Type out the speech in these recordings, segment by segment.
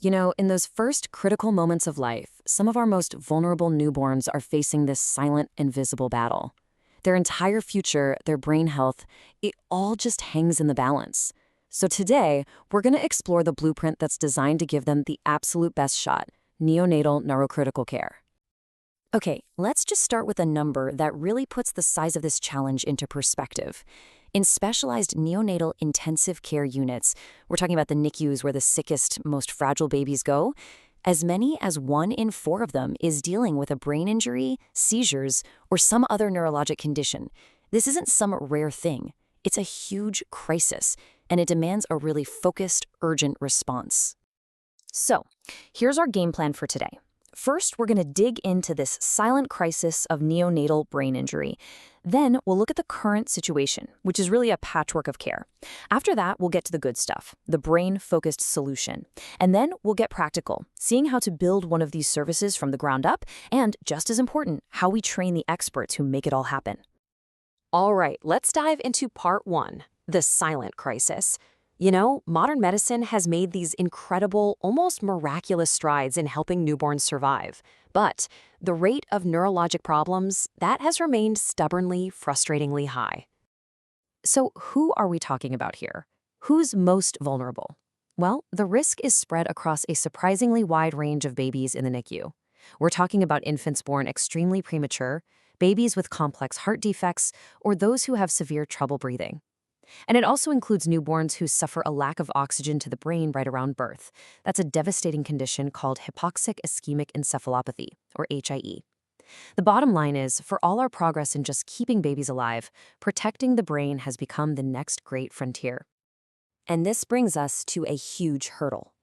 In those first critical moments of life, some of our most vulnerable newborns are facing this silent, invisible battle. Their entire future, their brain health, it all just hangs in the balance. So today, we're going to explore the blueprint that's designed to give them the absolute best shot: neonatal neurocritical care. Okay, let's just start with a number that really puts the size of this challenge into perspective. In specialized neonatal intensive care units, we're talking about the NICUs where the sickest, most fragile babies go, as many as 1 in 4 of them is dealing with a brain injury, seizures, or some other neurologic condition. This isn't some rare thing. It's a huge crisis, and it demands a really focused, urgent response. So, here's our game plan for today. First, we're going to dig into this silent crisis of neonatal brain injury. Then, we'll look at the current situation, which is really a patchwork of care. After that, we'll get to the good stuff, the brain-focused solution. And then, we'll get practical, seeing how to build one of these services from the ground up, and, just as important, how we train the experts who make it all happen. All right, let's dive into part 1, the silent crisis. Modern medicine has made these incredible, almost miraculous strides in helping newborns survive. But the rate of neurologic problems, that has remained stubbornly, frustratingly high. So who are we talking about here? Who's most vulnerable? Well, the risk is spread across a surprisingly wide range of babies in the NICU. We're talking about infants born extremely premature, babies with complex heart defects, or those who have severe trouble breathing. And it also includes newborns who suffer a lack of oxygen to the brain right around birth. That's a devastating condition called hypoxic ischemic encephalopathy, or HIE. The bottom line is, for all our progress in just keeping babies alive, protecting the brain has become the next great frontier. And this brings us to a huge hurdle,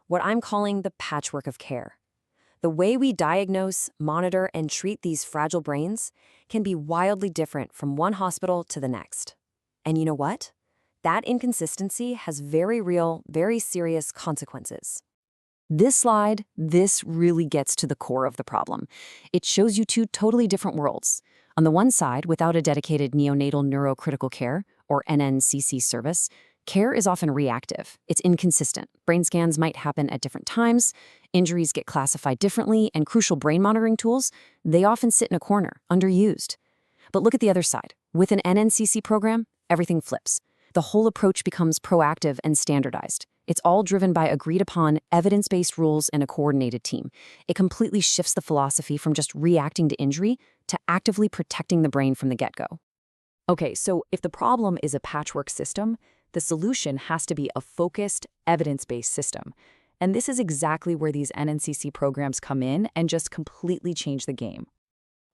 what I'm calling the patchwork of care. The way we diagnose, monitor, and treat these fragile brains can be wildly different from one hospital to the next. And you know what? That inconsistency has very real, very serious consequences. This slide, this really gets to the core of the problem. It shows you 2 totally different worlds. On the one side, without a dedicated neonatal neurocritical care, or NNCC service, care is often reactive. It's inconsistent. Brain scans might happen at different times, injuries get classified differently, and crucial brain monitoring tools, they often sit in a corner, underused. But look at the other side. With an NNCC program, everything flips. The whole approach becomes proactive and standardized. It's all driven by agreed-upon, evidence-based rules and a coordinated team. It completely shifts the philosophy from just reacting to injury to actively protecting the brain from the get-go. Okay, so if the problem is a patchwork system, the solution has to be a focused, evidence-based system. And this is exactly where these NNCC programs come in and just completely change the game.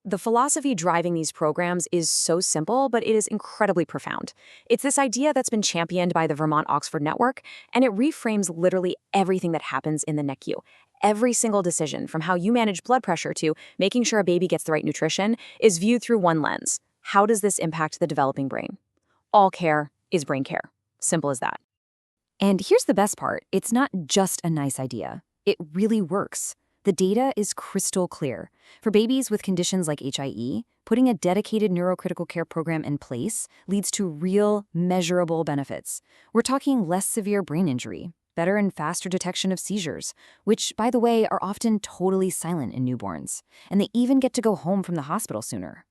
The philosophy driving these programs is so simple, but it is incredibly profound. It's this idea that's been championed by the Vermont-Oxford Network, and it reframes literally everything that happens in the NICU. Every single decision, from how you manage blood pressure to making sure a baby gets the right nutrition, is viewed through one lens. How does this impact the developing brain? All care is brain care. Simple as that. And here's the best part. It's not just a nice idea. It really works. The data is crystal clear. For babies with conditions like HIE, putting a dedicated neurocritical care program in place leads to real, measurable benefits. We're talking less severe brain injury, better and faster detection of seizures, which, by the way, are often totally silent in newborns, and they even get to go home from the hospital sooner.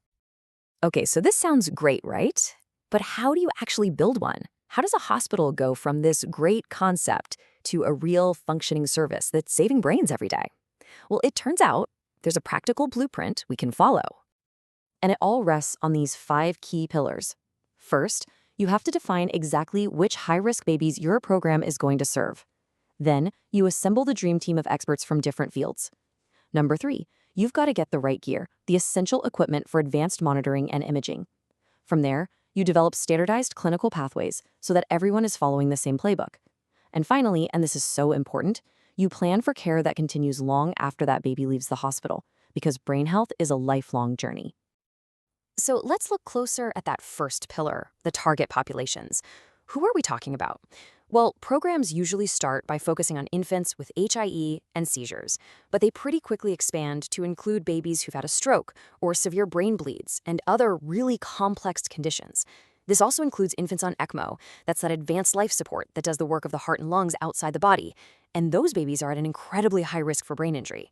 Okay, so this sounds great, right? But how do you actually build one? How does a hospital go from this great concept to a real functioning service that's saving brains every day? Well, it turns out there's a practical blueprint we can follow. And it all rests on these 5 key pillars. First, you have to define exactly which high-risk babies your program is going to serve. Then, you assemble the dream team of experts from different fields. Number 3, you've got to get the right gear, the essential equipment for advanced monitoring and imaging. From there, you develop standardized clinical pathways so that everyone is following the same playbook. And finally, and this is so important, you plan for care that continues long after that baby leaves the hospital, because brain health is a lifelong journey. So let's look closer at that first pillar, the target populations. Who are we talking about? Well, programs usually start by focusing on infants with HIE and seizures, but they pretty quickly expand to include babies who've had a stroke or severe brain bleeds and other really complex conditions. This also includes infants on ECMO, that's that advanced life support that does the work of the heart and lungs outside the body. and those babies are at an incredibly high risk for brain injury.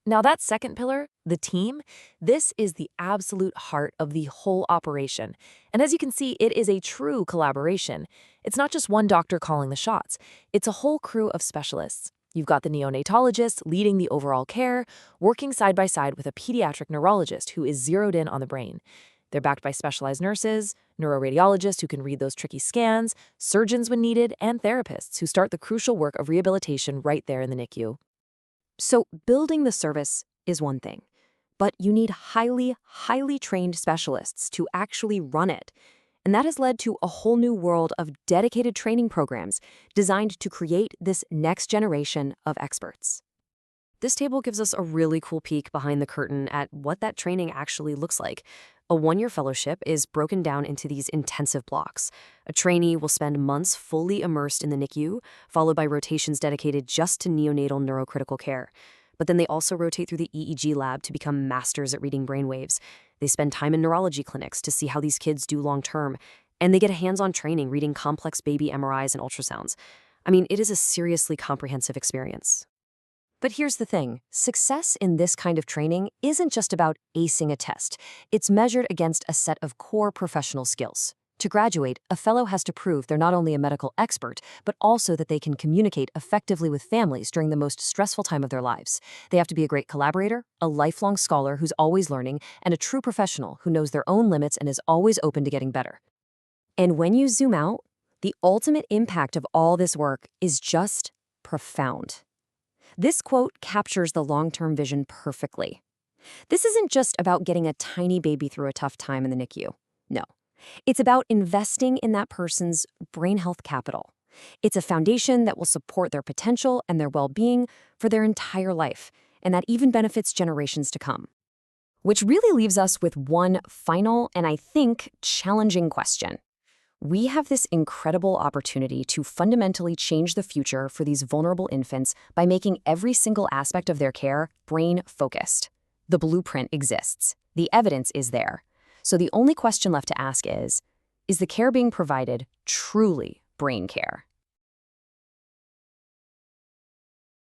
Now, that second pillar, the team, this is the absolute heart of the whole operation. And as you can see, it is a true collaboration. It's not just one doctor calling the shots. It's a whole crew of specialists. You've got the neonatologist leading the overall care, working side by side with a pediatric neurologist who is zeroed in on the brain. They're backed by specialized nurses, neuroradiologists who can read those tricky scans, surgeons when needed, and therapists who start the crucial work of rehabilitation right there in the NICU. So building the service is one thing, but you need highly, highly trained specialists to actually run it. And that has led to a whole new world of dedicated training programs designed to create this next generation of experts. This table gives us a really cool peek behind the curtain at what that training actually looks like. A one-year fellowship is broken down into these intensive blocks. A trainee will spend months fully immersed in the NICU, followed by rotations dedicated just to neonatal neurocritical care. But then they also rotate through the EEG lab to become masters at reading brainwaves. They spend time in neurology clinics to see how these kids do long-term, and they get a hands-on training reading complex baby MRIs and ultrasounds. I mean, it is a seriously comprehensive experience. But here's the thing, success in this kind of training isn't just about acing a test. It's measured against a set of core professional skills. To graduate, a fellow has to prove they're not only a medical expert, but also that they can communicate effectively with families during the most stressful time of their lives. They have to be a great collaborator, a lifelong scholar who's always learning, and a true professional who knows their own limits and is always open to getting better. And when you zoom out, the ultimate impact of all this work is just profound. This quote captures the long-term vision perfectly. This isn't just about getting a tiny baby through a tough time in the NICU. No. It's about investing in that person's brain health capital. It's a foundation that will support their potential and their well-being for their entire life, and that even benefits generations to come. Which really leaves us with one final and I think challenging question. We have this incredible opportunity to fundamentally change the future for these vulnerable infants by making every single aspect of their care brain-focused. The blueprint exists. The evidence is there. So the only question left to ask is the care being provided truly brain care?